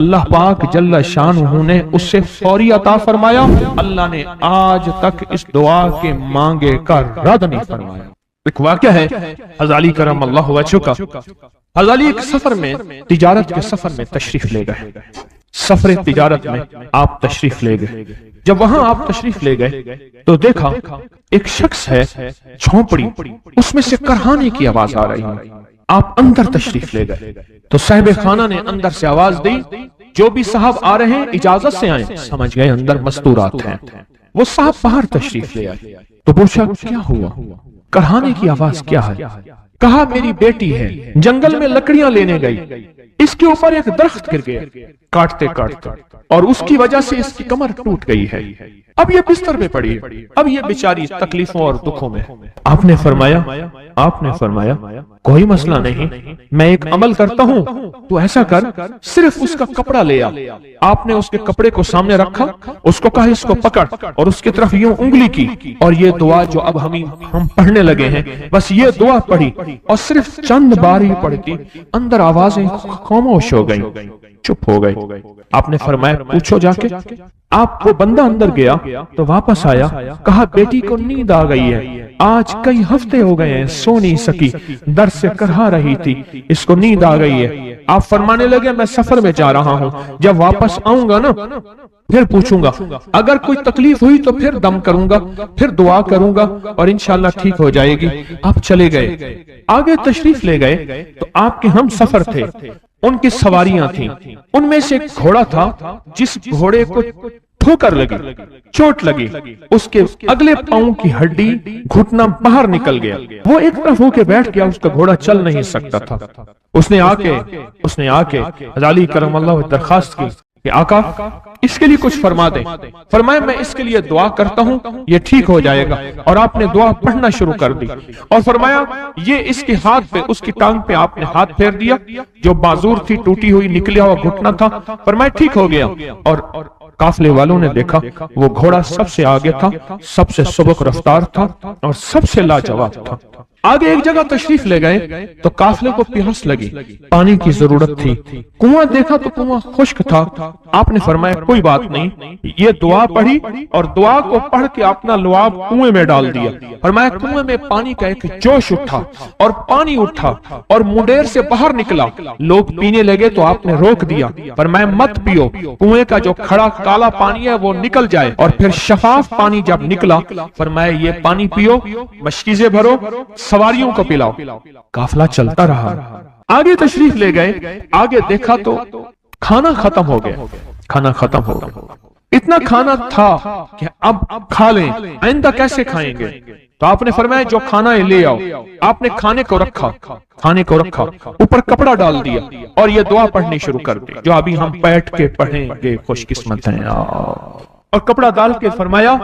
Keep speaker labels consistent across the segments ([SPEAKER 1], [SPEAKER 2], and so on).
[SPEAKER 1] اللہ پاک جل شانہ نے اس سے فوری عطا فرمایا. اللہ نے آج تک اس دعا کے مانگے کا رد نہیں فرمایا. ایک واقعہ ہے حضرت علی کرم اللہ وجہہ کا. حضرت علی ایک سفر میں، تجارت کے سفر میں تشریف لے گئے. سفر تجارت میں آپ تشریف لے گئے. جب وہاں آپ تشریف لے گئے تو دیکھا ایک شخص ہے جھونپڑی، اس میں سے کرہانے کی آواز آ رہی ہے. آپ اندر تشریف لے گئے تو صاحب خانہ نے اندر سے آواز دی، جو بھی صاحب آ رہے ہیں اجازت سے آئیں. سمجھ گئے اندر مستورات ہیں. وہ صاحب باہر تشریف لے آئے تو پوچھا کیا ہوا، کرہانے کی آواز کیا ہے؟ کہا میری بیٹی ہے، جنگل میں لکڑیاں لینے گئی، اس کے اوپر ایک درخت گر گیا کاٹتے کاٹتے، اور اس کی وجہ سے اس کی کمر ٹوٹ گئی ہے. اب یہ بستر پہ پڑی ہے، اب یہ بیچاری تکلیفوں اور دکھوں میں. آپ نے فرمایا کوئی مسئلہ نہیں، میں ایک عمل کرتا ہوں، تو ایسا کر صرف اس کا کپڑا لے آ. آپ نے اس کے کپڑے کو سامنے رکھا، اس کو کہا اس کو پکڑ، اور اس کی طرف یوں انگلی کی، اور یہ دعا جو اب ہم پڑھنے لگے ہیں، بس یہ دعا پڑھی، اور صرف چند بار ہی پڑھتی اندر آوازیں خاموش ہو گئیں، چپ ہو گئی. آپ نے فرمایا پوچھو جا کے. آپ وہ بندہ اندر گیا تو واپس آیا، کہا بیٹی کو نیند آ گئی ہے، آج کئی ہفتے ہو گئے ہیں سو نہیں سکی، درد سے کرہا رہی تھی، اس کو نیند آ گئی ہے. آپ فرمانے لگے میں سفر میں جا رہا ہوں، جب واپس آؤں گا نا پھر پوچھوں گا، اگر کوئی تکلیف ہوئی تو پھر دم کروں گا، پھر دعا کروں گا، اور انشاءاللہ ٹھیک ہو جائے گی. آپ چلے گئے، آگے تشریف لے گئے تو آپ کے ہم سفر تھے، ان کی سواریاں تھیں. ان میں سے ایک گھوڑا تھا جس گھوڑے کو ٹھوکر لگی، چوٹ لگی، اس کے اگلے پاؤں کی ہڈی گھٹنا باہر نکل گیا. وہ ایک طرف ہو کے بیٹھ گیا، اس کا گھوڑا چل نہیں سکتا تھا. اس نے آ کے حضرت علی کرم اللہ وجہہ درخواست کی کہ آقا اس کے لیے کچھ فرما دیں. فرمایا میں اس کے لیے دعا کرتا ہوں، یہ ٹھیک ہو جائے گا. اور آپ نے دعا پڑھنا شروع کر دی، اور فرمایا یہ اس کے ہاتھ پہ، اس کی ٹانگ پہ آپ نے ہاتھ پھیر دیا، جو معذور تھی ٹوٹی ہوئی نکلیا ہوا گھٹنا تھا. فرمایا ٹھیک ہو گیا. اور قافلے والوں نے دیکھا وہ گھوڑا سب سے آگے تھا، سب سے سبق رفتار تھا، اور سب سے لاجواب تھا. آگے ایک جگہ تشریف لے گئے تو قافلے کو پیاس لگی، پانی کی ضرورت تھی. کنواں دیکھا تو کنواں خشک تھا. آپ نے فرمایا کوئی بات نہیں، یہ دعا پڑھی اور دعا کو پڑھ کے اپنا لعاب کنویں میں ڈال دیا. فرمایا کنویں میں پانی کا ایک جوش اٹھا اور پانی اٹھا اور منڈیر سے باہر نکلا. لوگ پینے لگے تو آپ نے روک دیا. فرمایا مت پیو، کنویں کا جو کھڑا کالا پانی ہے وہ نکل جائے. اور پھر شفاف پانی جب نکلا فرمایا یہ پانی پیو، مشکیزیں بھرو، سواریوں کو پلاؤ. قافلہ چلتا رہا. آگے تشریف لے گئے، آگے دیکھا تو کھانا ختم ہو گیا. اتنا کھانا تھا کہ اب کھا لیں، آئندہ کیسے کھائیں گے؟ تو آپ نے فرمایا جو کھانا ہے لے آؤ. آپ نے کھانے کو رکھا، اوپر کپڑا ڈال دیا اور یہ دعا پڑھنی شروع کر دی جو ابھی ہم بیٹھ کے پڑھیں گے. خوش قسمت ہیں. اور کپڑا ڈال کے فرمایا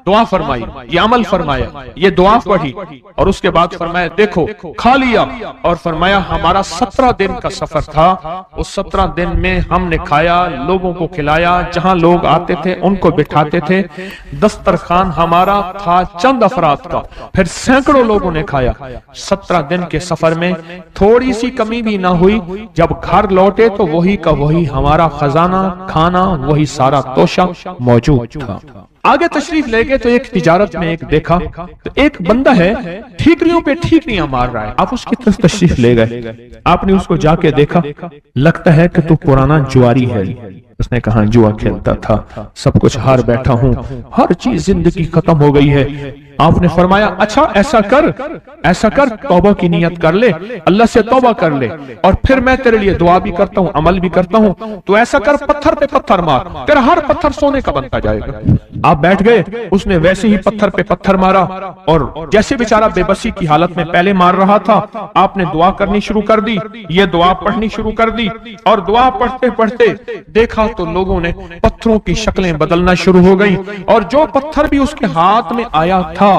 [SPEAKER 1] دعا فرمائی، یہ عمل فرمایا، یہ دعا پڑھی، اور اس کے بعد فرمایا دیکھو کھا لیا. اور فرمایا ہمارا 17 دن کا سفر تھا، اس 17 دن میں ہم نے کھایا، لوگوں کو کھلایا، جہاں لوگ آتے تھے ان کو بٹھاتے تھے. دسترخوان ہمارا تھا چند افراد کا، پھر سینکڑوں لوگوں نے کھایا. 17 دن کے سفر میں تھوڑی سی کمی بھی نہ ہوئی. جب گھر لوٹے تو وہی کا وہی ہمارا خزانہ، کھانا، وہی سارا توشہ موجود تھا. آگے تشریف لے گئے تو ایک تجارت میں ایک دیکھا تو ایک بندہ ہے ٹھیکریوں پہ ٹھیکریاں مار رہا ہے. آپ اس کی طرف تشریف لے گئے، آپ نے اس کو جا کے دیکھا، لگتا ہے کہ تو پرانا جواری ہے. اس نے کہا جوا کھیلتا تھا، سب کچھ ہار بیٹھا ہوں، ہر چیز زندگی ختم ہو گئی ہے. آپ نے فرمایا اچھا ایسا کر توبہ کی نیت کر لے، اللہ سے توبہ کر لے، اور پھر میں تیرے لیے دعا بھی کرتا ہوں، عمل بھی کرتا ہوں. تو ایسا کر پتھر پہ پتھر مار، تیرا ہر پتھر سونے کا بنتا جائے گا. آپ بیٹھ گئے، اس نے ویسے ہی پتھر پہ پتھر مارا، اور جیسے بیچارہ بے بسی کی حالت میں پہلے مار رہا تھا، آپ نے دعا کرنی شروع کر دی، یہ دعا پڑھنی شروع کر دی. اور دعا پڑھتے پڑھتے دیکھا تو لوگوں نے پتھروں کی شکلیں بدلنا شروع ہو گئی، اور جو پتھر بھی اس کے ہاتھ میں آیا تھا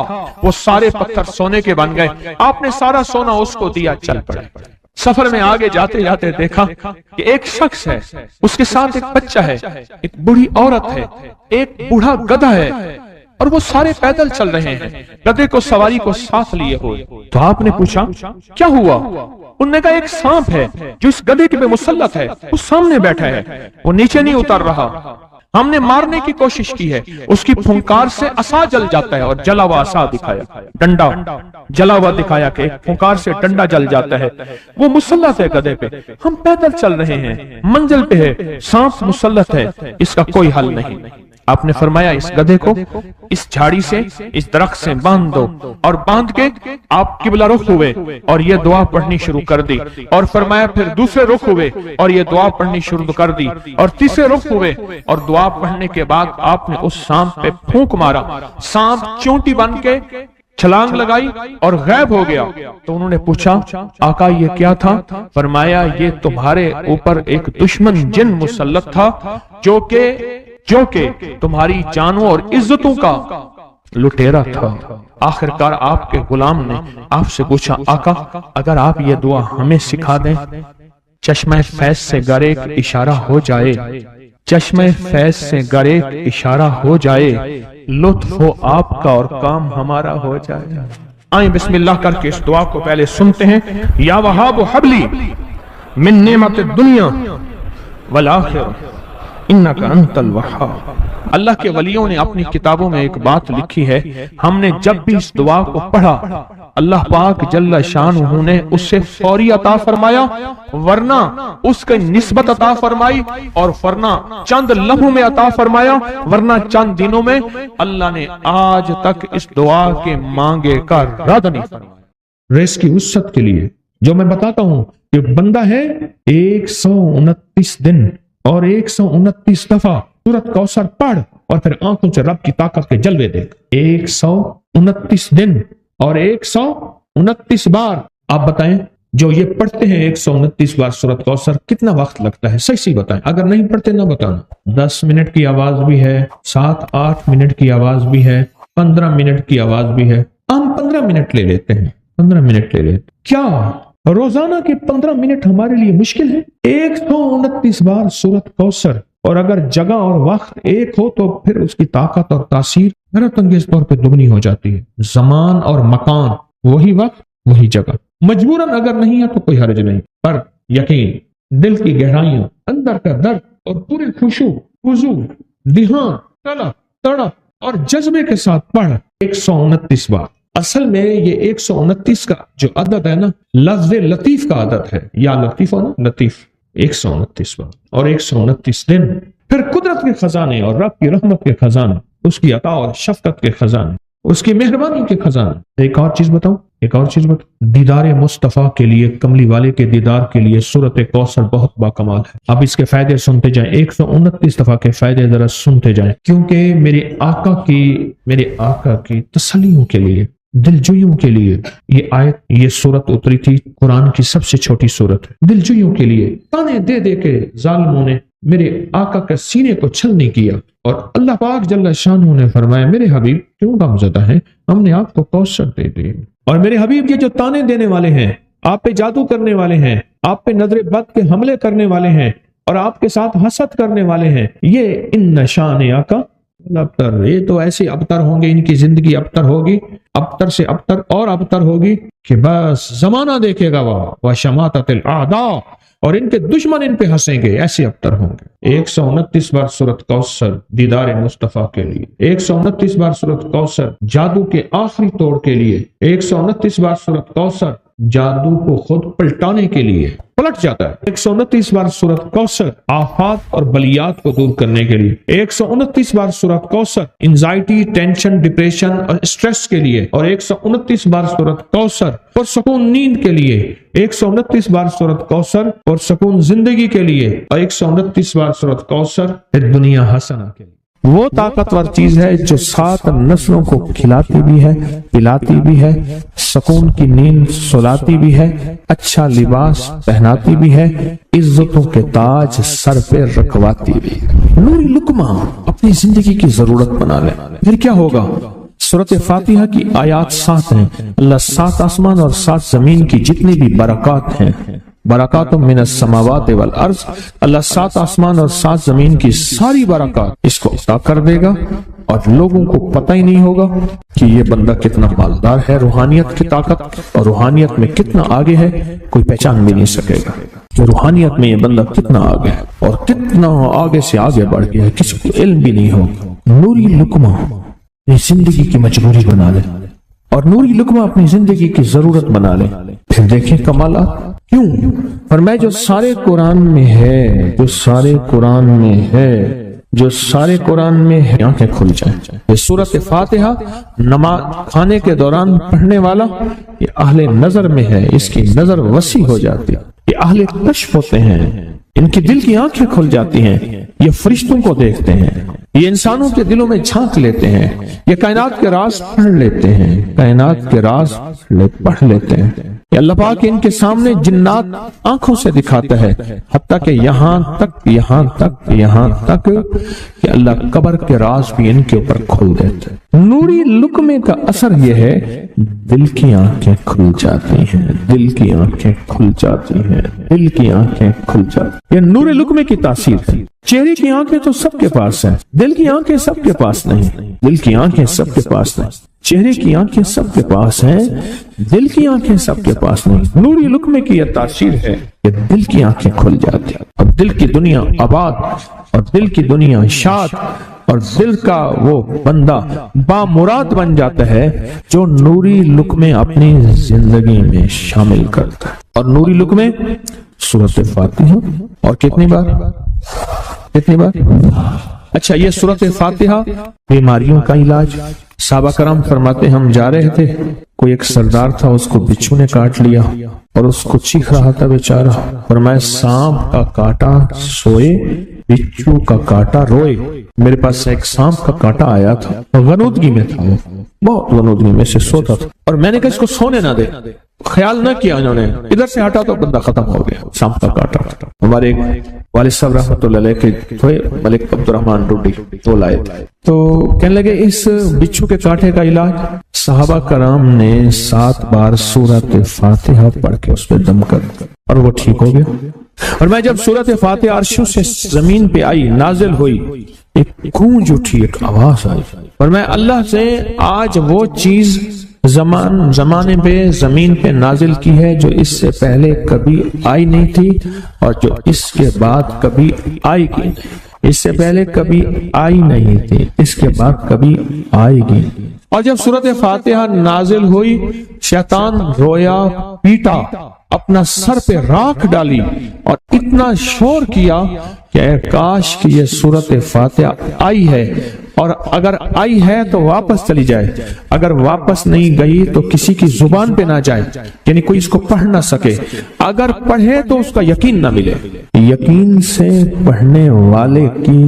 [SPEAKER 1] وہ سارے پتھر سونے کے بن گئے. آپ نے سارا سونا اس کو دیا، چل پڑے. سفر میں آگے جاتے جاتے دیکھا کہ ایک شخص ہے، اس کے ساتھ ایک بچہ ہے، ایک بوڑھی عورت ہے، ایک بوڑھا گدھا ہے، اور وہ سارے پیدل چل رہے ہیں، گدھے کو سواری کو ساتھ لیے ہوئے۔ تو آپ نے پوچھا کیا ہوا؟ انہوں نے کہا ایک سانپ ہے جو اس گدھے کے پہ مسلط ہے، وہ سامنے بیٹھا ہے، وہ نیچے نہیں اتر رہا، ہم نے مارنے کی کوشش کی ہے، اس کی پھنکار سے عصا جل جاتا ہے، اور جلا ہوا عصا دکھایا، ڈنڈا جلا ہوا دکھایا کہ ایک پھنکار سے ڈنڈا جل جاتا ہے، وہ مسلط ہے گدھے پہ، ہم پیدل چل رہے ہیں، منزل پہ ہے، سانپ مسلط ہے، اس کا کوئی حل نہیں۔ آپ نے فرمایا اس گدھے کو اس جھاڑی سے، اس درخت سے باندھ دو، اور باندھ کے آپ قبلہ رخ ہوئے اور یہ دعا پڑھنی شروع کر دی، اور فرمایا پھر دوسرے رخ ہوئے اور یہ دعا پڑھنی شروع کر دی، اور تیسرے رخ ہوئے اور دعا پڑھنے کے بعد آپ نے اس سانپ پہ پھونک مارا، سانپ چونٹی بن کے چھلانگ لگائی اور غائب ہو گیا۔ تو انہوں نے پوچھا آقا یہ کیا تھا؟ فرمایا یہ تمہارے اوپر ایک دشمن جن مسلط تھا جو کہ تمہاری جانوں اور عزتوں کا لٹیرا تھا۔ آخرکار آپ کے غلام نے آپ سے پوچھا آقا اگر آپ یہ دعا ہمیں سکھا دیں، چشمہ فیض سے گر ایک اشارہ ہو جائے، چشمہ فیض سے گر ایک اشارہ ہو جائے، لطف ہو آپ کا اور کام ہمارا ہو جائے۔ آئیں بسم اللہ کر کے اس دعا کو پہلے سنتے ہیں۔ یا وہاب حبلی من نعمت الدنیا والآخرہ انک انت الوہاب۔ اللہ کے ولیوں نے اپنی کتابوں میں ایک بات لکھی ہے، ہم نے جب بھی اس دعا کو پڑھا اللہ پاک جل شانہ نے اس سے فوری عطا فرمایا، ورنہ اس کی نسبت عطا فرمائی، اور ورنہ چند لمحوں میں عطا فرمایا، ورنہ چند دنوں میں۔ اللہ نے آج تک اس دعا کے مانگے کا رد نہیں فرمایا۔ ریس کی وسعت کے لیے جو میں بتاتا ہوں کہ بندہ ہے 129 دن اور 129 دفعہ سورۃ کوثر پڑھ اور پھر آنکھوں سے رب کی طاقت کے جلوے دیکھ۔ 129 دن اور 129 بار۔ آپ بتائیں جو یہ پڑھتے ہیں 129 بار سورۃ کوثر کتنا وقت لگتا ہے؟ صحیح بتائیں، اگر نہیں پڑھتے نہ بتانا۔ 10 منٹ کی آواز بھی ہے، 7-8 منٹ کی آواز بھی ہے، 15 منٹ کی آواز بھی ہے۔ ہم 15 منٹ لے لیتے ہیں، 15 منٹ لے لیتے۔ کیا روزانہ کے 15 منٹ ہمارے لیے مشکل ہے؟ 129 بار سورۃ کوثر، اور اگر جگہ اور وقت ایک ہو تو پھر اس کی طاقت اور تاثیر حیرت انگیز طور پہ دگنی ہو جاتی ہے۔ زمان اور مکان وہی وقت وہی جگہ، مجبوراً اگر نہیں ہے تو کوئی حرج نہیں، پر یقین دل کی گہرائیوں، اندر کا درد اور پورے خشوع خضوع، دھیان، طلب، تڑپ اور جذبے کے ساتھ پڑھ 129 بار۔ اصل میں یہ 129 کا جو عدد ہے نا، لفظ لطیف کا عدد ہے، یا لطیف ہونا لطیف، 129 بار اور 129 دن۔ پھر قدرت کے خزانے اور رب کی رحمت کے خزانے، اس کی عطا اور شفقت کے خزانے، اس کی مہربانی کے خزانے۔ ایک اور چیز بتاؤں، دیدار مصطفیٰ کے لیے، کملی والے کے دیدار کے لیے سورۃ کوثر بہت باکمال ہے۔ اب اس کے فائدے سنتے جائیں، 129 دفعہ کے فائدے ذرا سنتے جائیں، کیونکہ میرے آقا کی تسلیوں کے لیے، دلجوئیوں کے لیے یہ آیت، یہ سورت اتری تھی۔ قرآن کی سب سے چھوٹی سورت ہے۔ دلجوئیوں کے لیے تانے دے دے کے ظالموں نے میرے آقا کے سینے کو چھلنی کیا، اور اللہ پاک جل شانہ نے فرمایا میرے حبیب کیوں غمزدہ ہیں، ہم نے آپ کو کوثر دے دی۔ اور میرے حبیب یہ جو تانے دینے والے ہیں، آپ پہ جادو کرنے والے ہیں، آپ پہ نظر بد کے حملے کرنے والے ہیں، اور آپ کے ساتھ حسد کرنے والے ہیں، یہ ان شان آقا ابتر، یہ تو ایسے ابتر ہوں گے، ان کی زندگی ابتر ہوگی، ابتر سے ابتر اور ابتر ہوگی کہ بس زمانہ دیکھے گا وہ شماتت الاعداء، اور ان کے دشمن ان پہ ہنسیں گے، ایسے ابتر ہوں گے۔ 129 بار سورۃ کوثر دیدار مصطفیٰ کے لیے، 129 بار سورۃ کوثر جادو کے آخری توڑ کے لیے، 129 بار سورۃ کوثر جادو کو خود پلٹانے کے لیے، پلٹ جاتا ہے۔ 129 بار سورۃ کوثر آفات اور بلیات کو دور کرنے کے لیے، 129 بار سورۃ کوثر انزائٹی، ٹینشن، ڈپریشن اور اسٹریس کے لیے، اور 129 بار سورۃ کوثر پرسکون نیند کے لیے، 129 بار سورۃ کوثر پرسکون زندگی کے لیے، اور 129 بار سورۃ کوثر دنیا حسنہ کے لیے۔ وہ طاقتور چیز ہے جو 7 نسلوں کو کھلاتی بھی ہے، پلاتی بھی ہے، سکون کی نیند سلاتی بھی ہے، اچھا لباس پہناتی بھی ہے، عزتوں کے تاج سر پہ رکھواتی بھی ہے۔ نوری لقمہ اپنی زندگی کی ضرورت بنا لیں، پھر کیا ہوگا؟ سورۃ فاتحہ کی آیات 7 ہیں۔ اللہ 7 آسمان اور 7 زمین کی جتنی بھی برکات ہیں، برکات من السماوات والارض، اللہ 7 آسمان اور 7 زمین کی ساری برکات اس کو عطا کر دے گا، اور لوگوں کو پتہ ہی نہیں ہوگا کہ یہ بندہ کتنا مالدار ہے، روحانیت کی طاقت اور روحانیت میں کتنا آگے ہے، کوئی پہچان بھی نہیں سکے گا کہ روحانیت میں یہ بندہ کتنا آگے ہے اور کتنا آگے سے آگے بڑھ گیا ہے، کسی کو علم بھی نہیں ہوگا۔ نوری لقمہ زندگی کی مجبوری بنا لے اور نوری لقمہ اپنی زندگی کی ضرورت بنا لے، پھر دیکھیں کمالات۔ کیوں؟ فرمایا جو سارے قرآن میں ہے، جو سارے قرآن میں ہے، جو سارے قرآن میں ہے، آنکھیں کھل جائیں۔ یہ سورۃ فاتحہ نماز کھانے کے دوران پڑھنے والا یہ اہل نظر میں ہے، اس کی نظر وسیع ہو جاتی ہے، یہ اہل کشف ہوتے ہیں، ان کی دل کی آنکھیں کھل جاتی ہیں، یہ فرشتوں کو دیکھتے ہیں، یہ انسانوں کے دلوں میں جھانک لیتے ہیں، یہ کائنات کے راز پڑھ لیتے ہیں، کائنات کے راز پڑھ لیتے ہیں۔ یہ اللہ پاک ان کے سامنے جنات آنکھوں سے دکھاتا ہے، حتیٰ کہ یہاں تک کہ اللہ قبر کے راز بھی ان کے اوپر کھول دیتے ہیں۔ نوری لقمے کا اثر یہ ہے، دل کی آنکھیں کھل جاتی ہیں، دل کی آنکھیں کھل جاتی ہیں، دل کی آنکھیں کھل جاتی ہیں۔ یہ نور لقمے کی تاثیر ہے۔ چہرے کی آنکھیں تو سب کے پاس ہیں، دل کی آنکھیں سب کے پاس نہیں، دل کی آنکھیں سب کے پاس نہیں، چہرے کی آنکھیں سب کے پاس ہیں، دل کی آنکھیں سب کے پاس نہیں۔ نوری لقمے کی یہ تاثیر ہے کہ دل کی آنکھیں کھل جاتی ہیں اور دل کی دنیا آباد اور دل کی دنیا شاد اور دل کا وہ بندہ بامراد بن جاتا ہے جو نوری لقمے اپنی زندگی میں شامل کرتا ہے۔ اور نوری لقمے سورۃ فاتحہ، اور کتنی بار؟ اچھا، یہ سورۃ فاتحہ بیماریوں کا علاج۔ صحابہ کرام فرماتے ہم جا رہے تھے، کوئی ایک سردار تھا، اس کو بچھو نے کاٹ لیا اور اس کو چیخ رہا تھا بیچارہ، فرمایا سانپ کا کاٹا سوئے، بچھو کا کاٹا روئے۔ میرے پاس ایک سانپ کا کاٹا آیا تھا، غنودگی میں تھا، وہ بہت غنودگی میں سے سوتا تھا، اور میں نے کہا اس کو سونے نہ دے، خیال نہ کیا انہوں نے، ادھر سے ہٹا تو بندہ ختم ہو گیا، سانپ کا کاٹا۔ ہمارے ایک والد صاحب رحمۃ اللہ علیہ کے تھے ملک عبد الرحمن ڈوڈی، تو لائے تو کہنے لگے اس بچھو کے کاٹے کا علاج، صحابہ کرام نے 7 بار سورۃ فاتحہ پڑھ کے اس پہ دم کر اور وہ ٹھیک ہو گیا۔ اور میں جب سورۃ فاتحہ عرشوں سے زمین پہ آئی، نازل ہوئی، ایک گونج اٹھی، ایک آواز آئی، اور میں اللہ سے آج وہ چیز زمانے پہ زمین پہ نازل کی ہے جو اس سے پہلے کبھی آئی نہیں تھی اور جو اس کے بعد کبھی آئے گی، اس سے پہلے کبھی آئی نہیں تھی، اس کے بعد کبھی آئے گی۔ اور جب سورۃ فاتحہ نازل ہوئی، شیطان رویا، پیٹا، اپنا سر پہ راکھ ڈالی اور اتنا شور کیا کہ اے کاش کہ یہ سورۃ فاتحہ آئی ہے، اور اگر آئی ہے تو واپس چلی جائے، اگر واپس نہیں گئی تو کسی کی زبان پہ نہ جائے، یعنی کوئی اس کو پڑھ نہ سکے، اگر پڑھے تو اس کا یقین نہ ملے۔ یقین سے پڑھنے والے کی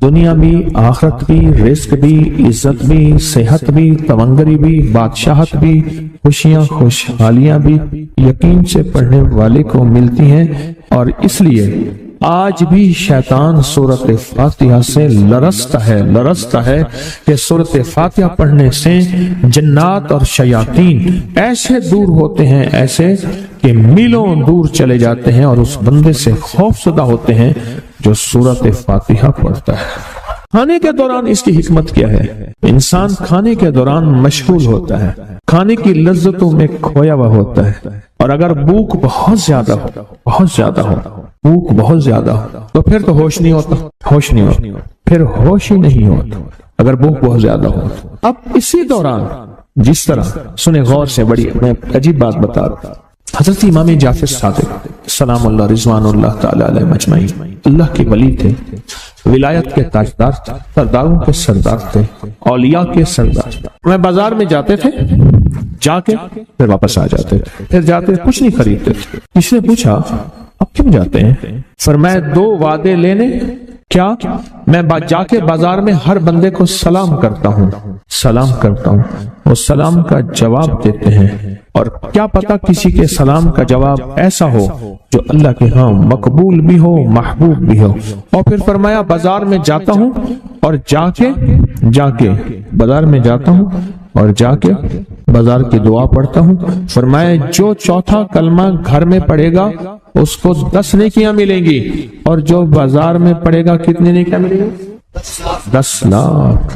[SPEAKER 1] دنیا بھی، آخرت بھی، رزق بھی، عزت بھی، صحت بھی، تونگری بھی، بادشاہت بھی، خوشیاں خوشحالیاں بھی یقین سے پڑھنے والے کو ملتی ہیں۔ اور اس لیے آج بھی شیطان سورۃ فاتحہ سے لرزتا ہے کہ سورۃ فاتحہ پڑھنے سے جنات اور شیاطین ایسے دور ہوتے ہیں، ایسے کہ میلوں دور چلے جاتے ہیں، اور اس بندے سے خوف زدہ ہوتے ہیں جو سورۃ فاتحہ پڑھتا ہے۔ کھانے کے دوران اس کی حکمت کیا ہے؟ انسان کھانے کے دوران مشغول ہوتا ہے، کھانے کی لذتوں میں کھویا ہوا ہوتا ہے، اور اگر بھوک بہت زیادہ ہو، بھوک بہت زیادہ ہو تو پھر تو ہوش نہیں ہوتا، پھر ہوش ہی نہیں ہوتا اگر بھوک بہت زیادہ ہو۔ اب اسی دوران جس طرح سنیں غور سے، بڑی میں عجیب بات بتا رہا، حضرت امام جعفر صادق سلام اللہ رضوان اللہ تعالی علیہ مجمعین اللہ کے ولی تھے، ولایت کے تاجدار تھے، سرداروں کے سردار تھے، اولیاء کے سردار تھے۔ میں بازار میں جاتے تھے، جا کے پھر واپس آ جاتے تھے، پھر جاتے کچھ نہیں خریدتے تھے۔ کسی نے پوچھا اب کیوں جاتے ہیں؟ فرمایا 2 وعدے لینے، کیا میں جا کے بازار میں ہر بندے کو سلام کرتا ہوں، وہ سلام کا جواب دیتے ہیں، اور کیا پتا کسی کے سلام کا جواب ایسا ہو جو اللہ کے ہاں مقبول بھی ہو، محبوب بھی ہو۔ اور پھر فرمایا بازار میں جاتا ہوں اور جا کے بازار میں جاتا ہوں اور جا کے بازار کی دعا پڑھتا ہوں۔ فرمایا جو چوتھا کلمہ گھر میں پڑھے گا اس کو 10 نیکیاں ملیں گی، اور جو بازار میں پڑھے گا کتنے نیکیاں ملیں گی؟ 10 لاکھ۔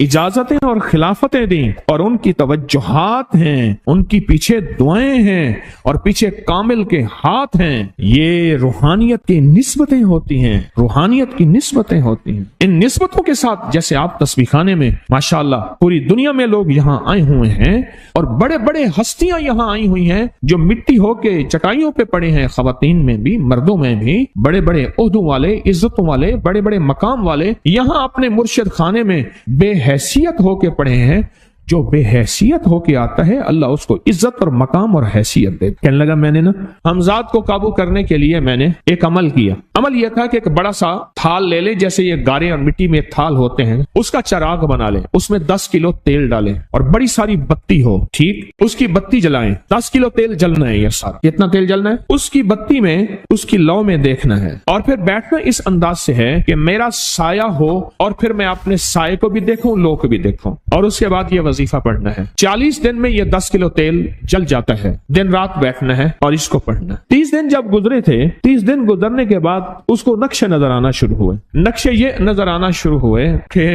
[SPEAKER 1] اجازتیں اور خلافتیں دیں اور ان کی توجہات ہیں، ان کی پیچھے دعائیں ہیں اور پیچھے کامل کے ہاتھ ہیں، یہ روحانیت کی نسبتیں ہوتی ہیں، روحانیت کی نسبتیں ہوتی ہیں۔ ان نسبتوں کے ساتھ جیسے آپ تسبیح خانے میں ماشاءاللہ پوری دنیا میں لوگ یہاں آئے ہوئے ہیں اور بڑے بڑے ہستیاں یہاں آئی ہوئی ہیں جو مٹی ہو کے چٹائیوں پہ پڑے ہیں، خواتین میں بھی مردوں میں بھی، بڑے بڑے عہدوں والے، عزتوں والے، بڑے بڑے مقام والے یہاں اپنے مرشد خانے میں بے حیثیت ہو کے پڑے ہیں۔ جو بے حیثیت ہو کے آتا ہے اللہ اس کو عزت اور مقام اور حیثیت دے۔ کہنے لگا میں نے نا حمزات کو قابو کرنے کے لیے میں نے ایک عمل کیا۔ عمل یہ تھا کہ ایک بڑا سا تھال لے لے، جیسے یہ گارے اور مٹی میں تھال ہوتے ہیں، اس کا چراغ بنا لیں، اس میں 10 کلو تیل ڈالیں اور بڑی ساری بتی ہو، ٹھیک، اس کی بتی جلائیں، 10 کلو تیل جلنا ہے، یہ سارا کتنا تیل جلنا ہے، اس کی بتی میں اس کی لو میں دیکھنا ہے اور پھر بیٹھنا اس انداز سے ہے کہ میرا سایہ ہو اور پھر میں اپنے سائے کو بھی دیکھوں، لو کو بھی دیکھوں، اور اس کے بعد یہ وظیفہ پڑھنا ہے۔ 40 دن میں یہ 10 کلو تیل جل جاتا ہے، دن رات بیٹھنا ہے اور اس کو پڑھنا ہے۔ 30 دن جب گزرے تھے، 30 دن گزرنے کے بعد اس کو نقشے نظر آنا شروع ہوئے، نقشے یہ نظر آنا شروع ہوئے کہ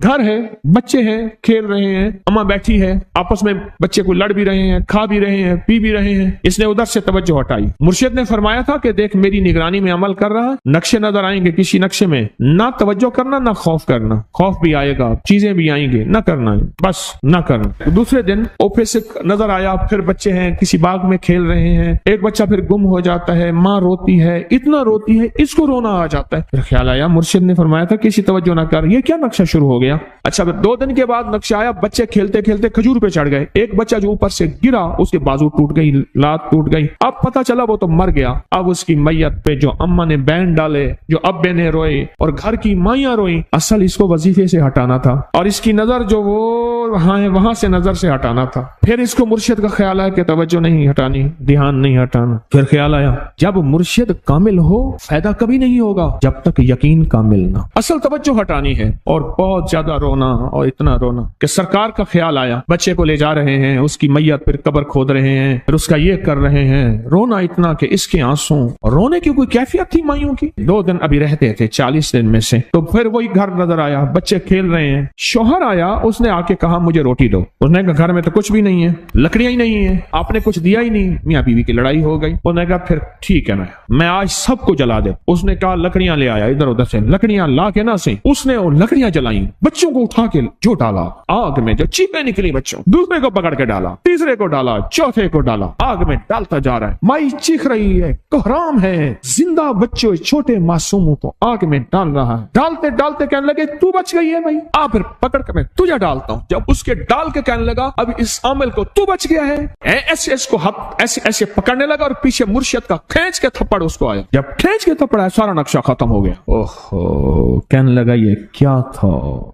[SPEAKER 1] گھر ہے، بچے ہیں، کھیل رہے ہیں، اماں بیٹھی ہے، آپس میں بچے کو لڑ بھی رہے ہیں، کھا بھی رہے ہیں، پی بھی رہے ہیں۔ اس نے ادھر سے توجہ ہٹائی۔ مرشد نے فرمایا تھا کہ دیکھ میری نگرانی میں عمل کر رہا، نقشے نظر آئیں گے، کسی نقشے میں نہ توجہ کرنا نہ خوف کرنا، خوف بھی آئے گا، چیزیں بھی آئیں گے، نہ کرنا، بس نہ کرنا۔ دوسرے دن اوپے سے نظر آیا، پھر بچے ہیں کسی باغ میں کھیل رہے ہیں، ایک بچہ پھر گم ہو جاتا ہے، ماں روتی ہے، اتنا روتی ہے اس کو رونا آ جاتا ہے۔ پھر خیال آیا مرشد نے فرمایا تھا کسی توجہ نہ کر، یہ کیا نقشہ شروع ہو گیا؟ اچھا پھر 2 دن کے بعد نقشہ آیا، بچے کھیلتے کھیلتے کھجور پہ چڑھ گئے، ایک بچہ جو اوپر سے گرا اس کے بازو ٹوٹ گئی، لات ٹوٹ گئی، اب پتہ چلا وہ تو مر گیا۔ اب اس کی میت پہ جو اماں نے بین ڈالے، جو ابے نے روئے اور گھر کی مائیاں روئی، اصل اس کو وظیفے سے ہٹانا تھا اور اس کی نظر جو وہ وہاں سے نظر سے ہٹانا تھا۔ پھر اس کو مرشد کا خیال آیا کہ توجہ نہیں ہٹانی، دھیان نہیں ہٹانا۔ پھر خیال آیا جب مرشد کامل ہو فائدہ کبھی نہیں ہوگا جب تک یقین کامل نہ، اصل توجہ ہٹانی ہے۔ اور بہت زیادہ رونا اور اتنا رونا کہ سرکار کا خیال آیا، بچے کو لے جا رہے ہیں، اس کی میت پھر قبر کھود رہے ہیں، پھر اس کا یہ کر رہے ہیں، رونا اتنا کہ اس کے آنسو، رونے کی کوئی کیفیت تھی مائیوں کی۔ 2 دن ابھی رہتے تھے 40 دن میں سے، تو پھر وہی گھر نظر آیا، بچے کھیل رہے ہیں، شوہر آیا، اس نے آ کے کہا مجھے روٹی دو۔ اس نے کہا گھر میں تو کچھ بھی نہیں ہے، لکڑیاں ہی نہیں ہیں، آپ نے کچھ دیا ہی نہیں۔ میاں بیوی کی لڑائی ہو گئی۔ اس نے کہا پھر ٹھیک ہے میں آج سب کو جلا دے۔ اس نے کہا لکڑیاں لے آیا، ادھر ادھر سے لکڑیاں لا کے نہ سے اس نے وہ لکڑیاں جلائیں، بچوں کو اٹھا کے جو ڈالا آگ میں، جو چیپیں نکلی بچوں، دوسرے کو پکڑ کے ڈالا، تیسرے کو ڈالا، چوتھے کو ڈالا، آگ میں ڈالتا جا رہا ہے۔ مائی چیخ رہی ہے، کوہرام ہے، زندہ بچوں چھوٹے معصوموں کو آگ میں ڈال رہا ہے۔ ڈالتے ڈالتے کہنے لگے تو بچ گئی ہے بھائی، آ پھر پکڑ کے میں تجھے ڈالتا ہوں۔ جب اس کے ڈال کے کہنے لگا اب اس عامل کو تو بچ گیا ہے، ایسے اس کو ایسے پکڑنے لگا اور پیچھے مرشد کا کھینچ کے تھپڑ اس کو آیا۔ جب کھینچ کے تھپڑ آیا سارا نقشہ ختم ہو گیا۔ اوہو، کہنے لگا یہ کیا تھا؟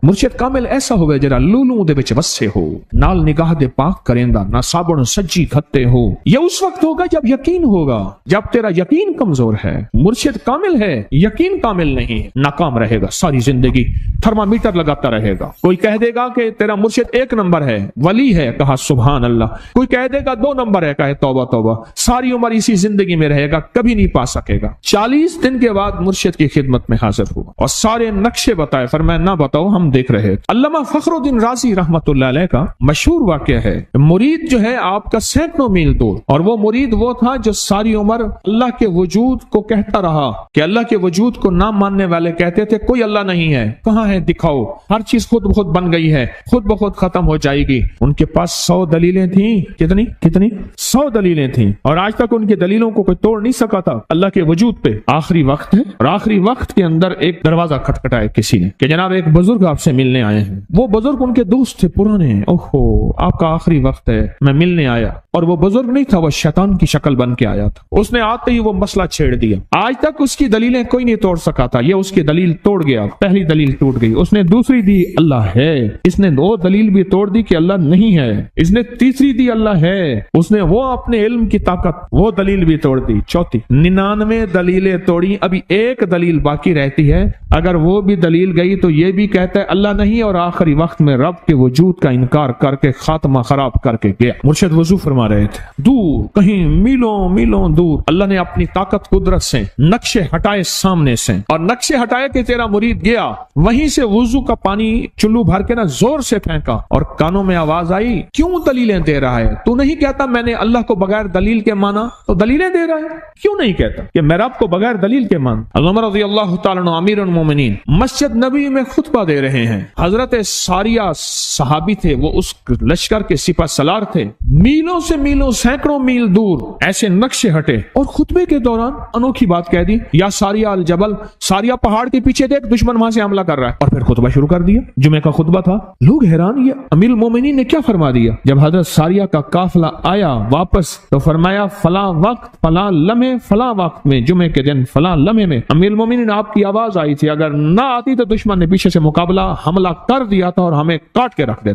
[SPEAKER 1] مرشد کامل ایسا ہوئے جرا لولوں دے وچ وسے ہو، نال نگاہ دے پاک کریندا، نہ صابن سجی کھتے ہو۔ یہ اس وقت ہوگا جب یقین ہوگا، جب تیرا یقین کمزور ہے۔ مرشد کامل ہے، یقین کامل نہیں، ناکام رہے گا ساری زندگی، تھرمامیٹر لگاتا رہے گا۔ کوئی کہہ دے گا کہ تیرا مرشد 1 نمبر ہے، ولی ہے، کہا سبحان اللہ۔ کوئی کہہ دے گا 2 نمبر ہے، کہے توبہ توبہ۔ ساری عمر اسی زندگی میں رہے گا، کبھی نہیں پا سکے گا۔ 40 دن کے بعد مرشد کی خدمت میں حاضر ہوا اور سارے نقشے بتائے، فرمایا نہ بتاؤ ہم دیکھ رہے۔ علامہ فخر الدین رازی رحمت اللہ علیہ کا مشہور واقعہ ہے، مرید جو ہے آپ کا سینکڑوں میل دور، اور وہ مرید وہ تھا جو ساری عمر اللہ کے وجود کو کہتا رہا کہ اللہ کے وجود کو نہ ماننے والے کہتے تھے کوئی اللہ نہیں ہے، کہاں ہے دکھاؤ، ہر چیز خود بخود بن گئی ہے، خود بخود ختم ہو جائے گی۔ ان کے پاس 100 دلیلیں تھیں، کتنی 100 دلیلیں تھیں، اور آج تک ان کی دلیلوں کو کوئی توڑ نہیں سکا تھا اللہ کے وجود پہ۔ آخری وقت ہے اور آخری وقت کے اندر ایک دروازہ کھٹکھٹایا کسی نے کہ جناب ایک بزرگ آپ سے ملنے آئے ہیں۔ وہ بزرگ ان کے دوست تھے پرانے، اوہو آپ کا آخری وقت ہے، میں ملنے آیا۔ اور وہ بزرگ نہیں تھا، وہ شیطان کی شکل بن کے آیا تھا۔ اس نے آتے ہی وہ مسئلہ چھیڑ دیا، آج تک اس کی دلیلیں کوئی نہیں توڑ سکا تھا، یہ اس کی دلیل توڑ گیا۔ پہلی دلیل ٹوٹ گئی، اس نے دوسری دی اللہ ہے، اس نے 2 دلیل بھی توڑ دی کہ اللہ نہیں ہے، اس نے تیسری دی اللہ ہے، اس نے وہ اپنے علم کی طاقت وہ دلیل بھی توڑ دی، چوتھی 99 دلیلیں توڑی، ابھی ایک دلیل باقی رہتی ہے، اگر وہ بھی دلیل گئی تو یہ بھی کہتا ہے اللہ نہیں اور آخری وقت میں رب کے وجود کا انکار کر کے خاتمہ خراب کر کے گیا۔ مرشد وضو فرما رہے تھے، دور کہیں میلوں میلوں دور اللہ نے اپنی طاقت قدرت سے نقشے ہٹائے سامنے سے، اور نقشے ہٹائے کہ تیرا مرید گیا، وہیں سے وضو کا پانی چلو بھر کے نا زور سے پھینکا، اور کانوں میں آواز آئی، کیوں دلیلیں دے رہا ہے؟ تو نہیں کہتا میں نے اللہ کو بغیر دلیل کے مانا، تو دلیلیں دے رہا ہے؟ کیوں نہیں کہتا کہ میں رب کو بغیر دلیل کے مان؟ عمر رضی اللہ تعالیٰ عنہ امیر المومنین مسجد نبی میں خطبہ دے رہے ہیں، حضرت ساریہ صحابی تھے، وہ اس لشکر کے سپہ سالار تھے، میلوں سے میلوں سینکڑوں میل دور ایسے نقشے ہٹے، اور خطبے کے دوران انوکھی بات کہہ دی، یا ساریہ الجبل، ساریہ پہاڑ کے پیچھے دیکھ دشمن وہاں سے حملہ کر رہا ہے، اور پھر خطبہ شروع کر دیا۔ جمعہ کا خطبہ تھا، لوگ حیران، یہ امیر المومنین نے کیا فرما دیا؟ جب حضرت ساریہ کا قافلہ آیا واپس تو فرمایا فلاں وقت فلاں لمحے فلاں وقت میں جمعے کے دن فلاں لمحے میں امیر المومنین آپ کی آواز آئی تھی، اگر نہ آتی تو دشمن نے پیچھے سے مقابلہ حملہ کر دیا تھا اور ہمیں کاٹ کے رکھ دیتا۔